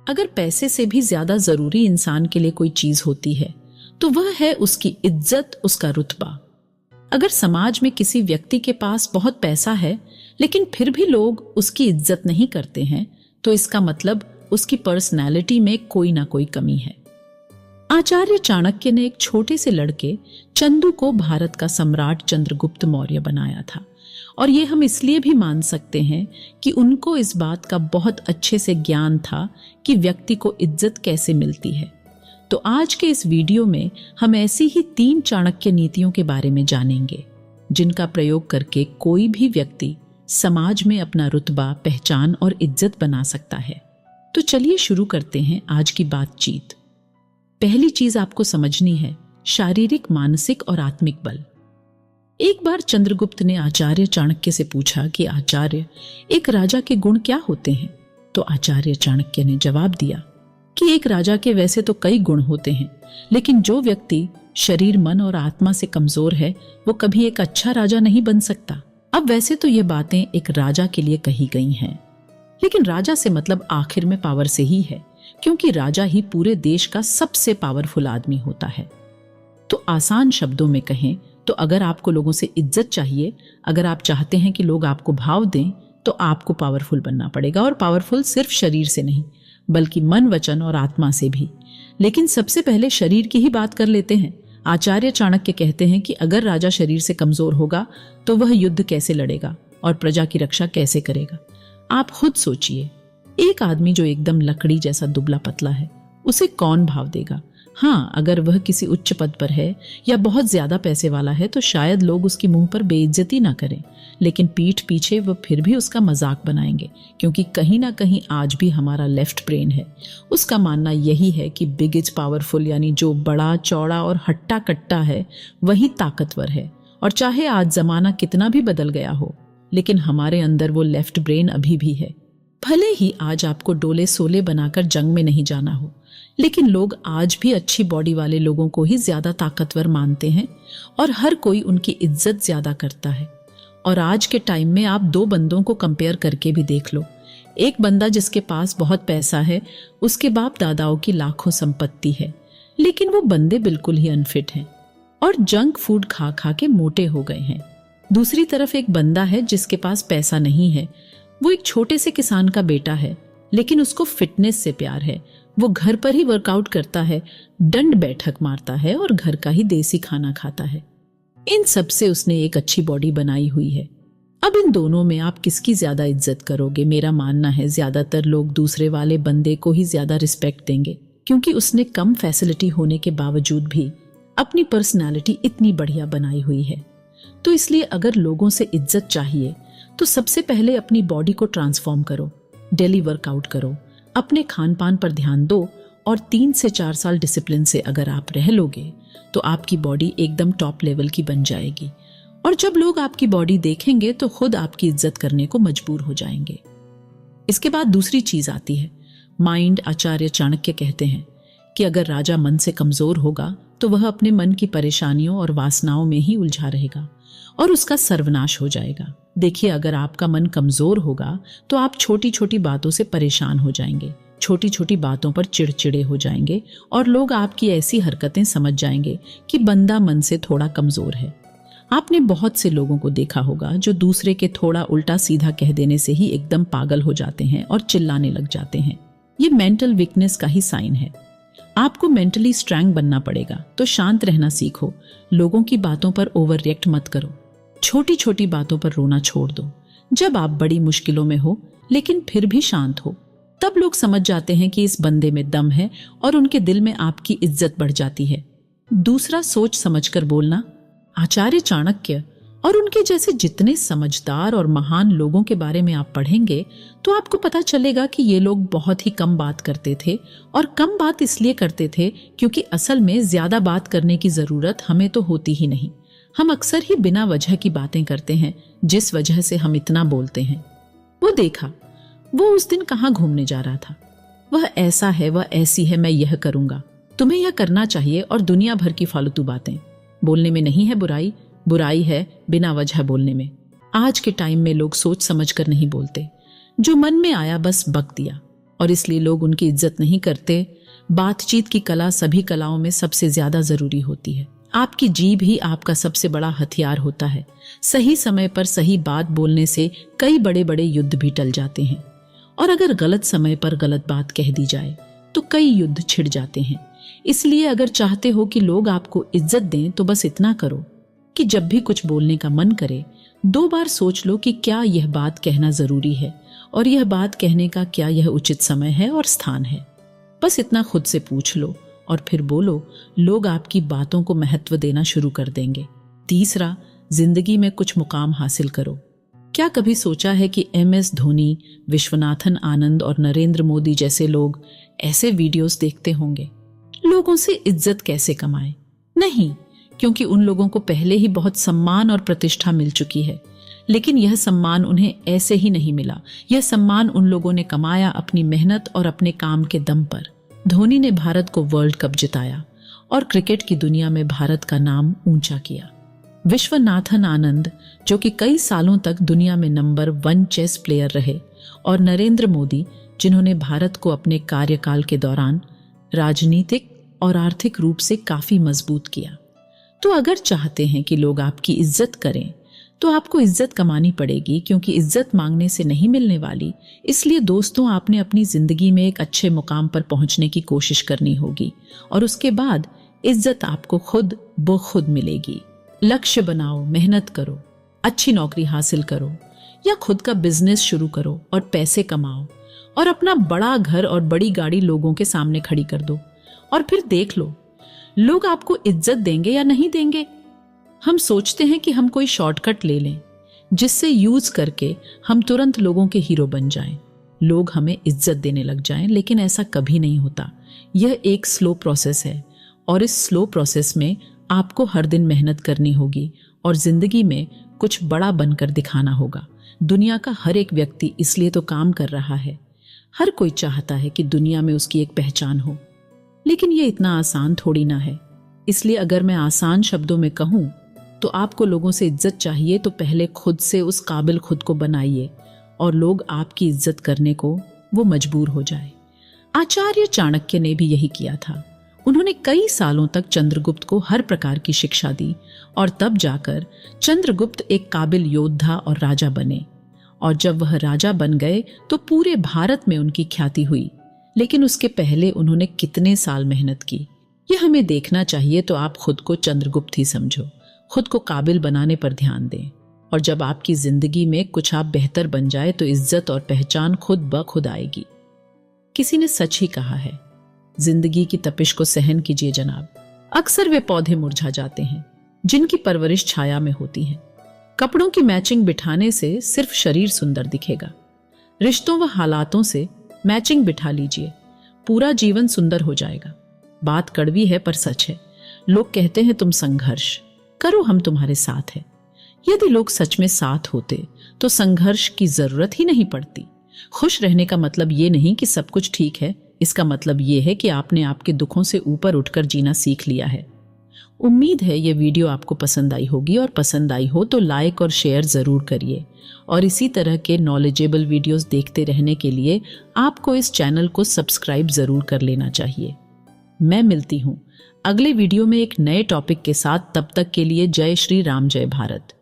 अगर पैसे से भी ज्यादा जरूरी इंसान के लिए कोई चीज होती है तो वह है उसकी इज्जत, उसका रुतबा। अगर समाज में किसी व्यक्ति के पास बहुत पैसा है लेकिन फिर भी लोग उसकी इज्जत नहीं करते हैं तो इसका मतलब उसकी पर्सनैलिटी में कोई ना कोई कमी है। आचार्य चाणक्य ने एक छोटे से लड़के चंदू को भारत का सम्राट चंद्रगुप्त मौर्य बनाया था, और ये हम इसलिए भी मान सकते हैं कि उनको इस बात का बहुत अच्छे से ज्ञान था कि व्यक्ति को इज्जत कैसे मिलती है। तो आज के इस वीडियो में हम ऐसी ही 3 चाणक्य नीतियों के बारे में जानेंगे जिनका प्रयोग करके कोई भी व्यक्ति समाज में अपना रुतबा, पहचान और इज्जत बना सकता है। तो चलिए शुरू करते हैं आज की बातचीत। पहली चीज आपको समझनी है शारीरिक, मानसिक और आत्मिक बल। एक बार चंद्रगुप्त ने आचार्य चाणक्य से पूछा कि आचार्य, एक राजा के गुण क्या होते हैं? तो आचार्य चाणक्य ने जवाब दिया कि एक राजा के वैसे तो कई गुण होते हैं, लेकिन जो व्यक्ति शरीर, मन और आत्मा से कमजोर है वो कभी एक अच्छा राजा नहीं बन सकता। अब वैसे तो ये बातें एक राजा के लिए कही गई हैं, लेकिन राजा से मतलब आखिर में पावर से ही है, क्योंकि राजा ही पूरे देश का सबसे पावरफुल आदमी होता है। तो आसान शब्दों में कहें तो अगर आपको लोगों से इज्जत चाहिए, अगर आप चाहते हैं कि लोग आपको भाव दें, तो आपको पावरफुल बनना पड़ेगा, और पावरफुल सिर्फ शरीर से नहीं बल्कि मन, वचन और आत्मा से भी। लेकिन सबसे पहले शरीर की ही बात कर लेते हैं। आचार्य चाणक्य कहते हैं कि अगर राजा शरीर से कमजोर होगा तो वह युद्ध कैसे लड़ेगा और प्रजा की रक्षा कैसे करेगा? आप खुद सोचिए, एक आदमी जो एकदम लकड़ी जैसा दुबला पतला है, उसे कौन भाव देगा? हाँ, अगर वह किसी उच्च पद पर है या बहुत ज्यादा पैसे वाला है तो शायद लोग उसकी मुंह पर बेइज्जती ना करें, लेकिन पीठ पीछे वह फिर भी उसका मजाक बनाएंगे, क्योंकि कहीं ना कहीं आज भी हमारा लेफ्ट ब्रेन है। उसका मानना यही है कि बिग इज पावरफुल, यानी जो बड़ा, चौड़ा और हट्टा कट्टा है वही ताकतवर है। और चाहे आज जमाना कितना भी बदल गया हो, लेकिन हमारे अंदर वो लेफ्ट ब्रेन अभी भी है। भले ही आज आपको डोले सोले बनाकर जंग में नहीं जाना हो, लेकिन लोग आज भी अच्छी बॉडी वाले लोगों को ही ज्यादा ताकतवर मानते हैं और हर कोई उनकी इज्जत ज्यादा करता है। और आज के टाइम में आप 2 बंदों को कंपेयर करके भी देख लो। एक बंदा जिसके पास बहुत पैसा है, उसके बाप दादाओं की लाखों संपत्ति है, लेकिन वो बंदे बिल्कुल ही अनफिट हैं और जंक फूड खा खा के मोटे हो गए हैं। दूसरी तरफ एक बंदा है जिसके पास पैसा नहीं है, वो एक छोटे से किसान का बेटा है, लेकिन उसको फिटनेस से प्यार है। वो घर पर ही वर्कआउट करता है, दंड बैठक मारता है और घर का ही देसी खाना खाता है। इन सब से उसने एक अच्छी बॉडी बनाई हुई है। अब इन दोनों में आप किसकी ज्यादा इज्जत करोगे? मेरा मानना है ज्यादातर लोग दूसरे वाले बंदे को ही ज्यादा रिस्पेक्ट देंगे, क्योंकि उसने कम फैसिलिटी होने के बावजूद भी अपनी पर्सनालिटी इतनी बढ़िया बनाई हुई है। तो इसलिए अगर लोगों से इज्जत चाहिए तो सबसे पहले अपनी बॉडी को ट्रांसफॉर्म करो, डेली वर्कआउट करो, अपने खान पान पर ध्यान दो, और 3 से 4 साल डिसिप्लिन से अगर आप रह लोगे तो आपकी बॉडी एकदम टॉप लेवल की बन जाएगी। और जब लोग आपकी बॉडी देखेंगे तो खुद आपकी इज्जत करने को मजबूर हो जाएंगे। इसके बाद दूसरी चीज आती है माइंड। आचार्य चाणक्य कहते हैं कि अगर राजा मन से कमजोर होगा तो वह अपने मन की परेशानियों और वासनाओं में ही उलझा रहेगा और उसका सर्वनाश हो जाएगा। देखिए, अगर आपका मन कमजोर होगा तो आप छोटी छोटी बातों से परेशान हो जाएंगे, छोटी छोटी बातों पर चिड़चिड़े हो जाएंगे और लोग आपकी ऐसी हरकतें समझ जाएंगे कि बंदा मन से थोड़ा कमजोर है। आपने बहुत से लोगों को देखा होगा जो दूसरे के थोड़ा उल्टा सीधा कह देने से ही एकदम पागल हो जाते हैं और चिल्लाने लग जाते हैं। ये मेंटल वीकनेस का ही साइन है। आपको मेंटली स्ट्रांग बनना पड़ेगा, तो शांत रहना सीखो, लोगों की बातों पर ओवर रिएक्ट मत करो, छोटी छोटी बातों पर रोना छोड़ दो। जब आप बड़ी मुश्किलों में हो लेकिन फिर भी शांत हो, तब लोग समझ जाते हैं कि इस बंदे में दम है और उनके दिल में आपकी इज्जत बढ़ जाती है। दूसरा, सोच समझकर बोलना। आचार्य चाणक्य और उनके जैसे जितने समझदार और महान लोगों के बारे में आप पढ़ेंगे तो आपको पता चलेगा कि ये लोग बहुत ही कम बात करते थे, और कम बात इसलिए करते थे क्योंकि असल में ज्यादा बात करने की जरूरत हमें तो होती ही नहीं। हम अक्सर ही बिना वजह की बातें करते हैं, जिस वजह से हम इतना बोलते हैं। वो देखा, वो उस दिन कहाँ घूमने जा रहा था, वह ऐसा है, वह ऐसी है, मैं यह करूंगा, तुम्हें यह करना चाहिए, और दुनिया भर की फालतू बातें। बोलने में नहीं है बुराई, बुराई है बिना वजह बोलने में। आज के टाइम में लोग सोच समझकर नहीं बोलते, जो मन में आया बस बक दिया। और इसलिए लोग उनकी इज्जत नहीं करते। बातचीत की कला सभी कलाओं में सबसे ज्यादा जरूरी होती है। आपकी जीभ ही आपका सबसे बड़ा हथियार होता है। सही समय पर सही बात बोलने से कई बड़े बड़े युद्ध भी टल जाते हैं, और अगर गलत समय पर गलत बात कह दी जाए तो कई युद्ध छिड़ जाते हैं। इसलिए अगर चाहते हो कि लोग आपको इज्जत दें तो बस इतना करो कि जब भी कुछ बोलने का मन करे 2 बार सोच लो कि क्या यह बात कहना जरूरी है, और यह बात कहने का क्या यह उचित समय है और स्थान है। बस इतना खुद से पूछ लो और फिर बोलो, लोग आपकी बातों को महत्व देना शुरू कर देंगे। तीसरा, जिंदगी में कुछ मुकाम हासिल करो। क्या कभी सोचा है कि MS धोनी, विश्वनाथन आनंद और नरेंद्र मोदी जैसे लोग ऐसे वीडियोस देखते होंगे? लोगों से इज्जत कैसे कमाएं? नहीं, क्योंकि उन लोगों को पहले ही बहुत सम्मान और प्रतिष्ठा मिल चुकी है। लेकिन यह सम्मान उन्हें ऐसे ही नहीं मिला। यह सम्मान उन लोगों ने कमाया अपनी मेहनत और अपने काम के दम पर। धोनी ने भारत को वर्ल्ड कप जिताया और क्रिकेट की दुनिया में भारत का नाम ऊंचा किया। विश्वनाथन आनंद, जो कि कई सालों तक दुनिया में नंबर 1 चेस प्लेयर रहे, और नरेंद्र मोदी, जिन्होंने भारत को अपने कार्यकाल के दौरान राजनीतिक और आर्थिक रूप से काफी मजबूत किया। तो अगर चाहते हैं कि लोग आपकी इज्जत करें तो आपको इज्जत कमानी पड़ेगी, क्योंकि इज्जत मांगने से नहीं मिलने वाली। इसलिए दोस्तों, आपने अपनी जिंदगी में एक अच्छे मुकाम पर पहुंचने की कोशिश करनी होगी, और उसके बाद इज्जत आपको खुद ब खुद मिलेगी। लक्ष्य बनाओ, मेहनत करो, अच्छी नौकरी हासिल करो या खुद का बिजनेस शुरू करो और पैसे कमाओ, और अपना बड़ा घर और बड़ी गाड़ी लोगों के सामने खड़ी कर दो, और फिर देख लो लोग आपको इज्जत देंगे या नहीं देंगे। हम सोचते हैं कि हम कोई शॉर्टकट ले लें जिससे यूज करके हम तुरंत लोगों के हीरो बन जाएं, लोग हमें इज्जत देने लग जाएं, लेकिन ऐसा कभी नहीं होता। यह एक स्लो प्रोसेस है, और इस स्लो प्रोसेस में आपको हर दिन मेहनत करनी होगी और जिंदगी में कुछ बड़ा बनकर दिखाना होगा। दुनिया का हर एक व्यक्ति इसलिए तो काम कर रहा है। हर कोई चाहता है कि दुनिया में उसकी एक पहचान हो, लेकिन यह इतना आसान थोड़ी ना है। इसलिए अगर मैं आसान शब्दों में कहूं तो आपको लोगों से इज्जत चाहिए तो पहले खुद से उस काबिल खुद को बनाइए, और लोग आपकी इज्जत करने को वो मजबूर हो जाए। आचार्य चाणक्य ने भी यही किया था। उन्होंने कई सालों तक चंद्रगुप्त को हर प्रकार की शिक्षा दी, और तब जाकर चंद्रगुप्त एक काबिल योद्धा और राजा बने। और जब वह राजा बन गए तो पूरे भारत में उनकी ख्याति हुई। लेकिन उसके पहले उन्होंने कितने साल मेहनत की, यह हमें देखना चाहिए। तो आप खुद को चंद्रगुप्त ही समझो, खुद को काबिल बनाने पर ध्यान दें, और जब आपकी जिंदगी में कुछ आप बेहतर बन जाए तो इज्जत और पहचान खुद ब खुद आएगी। किसी ने सच ही कहा है, जिंदगी की तपिश को सहन कीजिए जनाब। अक्सर वे पौधे मुरझा जाते हैं जिनकी परवरिश छाया में होती है। कपड़ों की मैचिंग बिठाने से सिर्फ शरीर सुंदर दिखेगा। रिश्तों व हालातों से मैचिंग बिठा लीजिए, पूरा जीवन सुंदर हो जाएगा। बात कड़वी है पर सच है। लोग कहते हैं तुम संघर्ष करो, हम तुम्हारे साथ हैं। यदि लोग सच में साथ होते तो संघर्ष की जरूरत ही नहीं पड़ती। खुश रहने का मतलब ये नहीं कि सब कुछ ठीक है, इसका मतलब ये है कि आपने आपके दुखों से ऊपर उठकर जीना सीख लिया है। उम्मीद है ये वीडियो आपको पसंद आई होगी, और पसंद आई हो तो लाइक और शेयर जरूर करिए। और इसी तरह के नॉलेजेबल वीडियोस देखते रहने के लिए आपको इस चैनल को सब्सक्राइब जरूर कर लेना चाहिए। मैं मिलती हूँ अगले वीडियो में एक नए टॉपिक के साथ। तब तक के लिए जय श्री राम, जय भारत।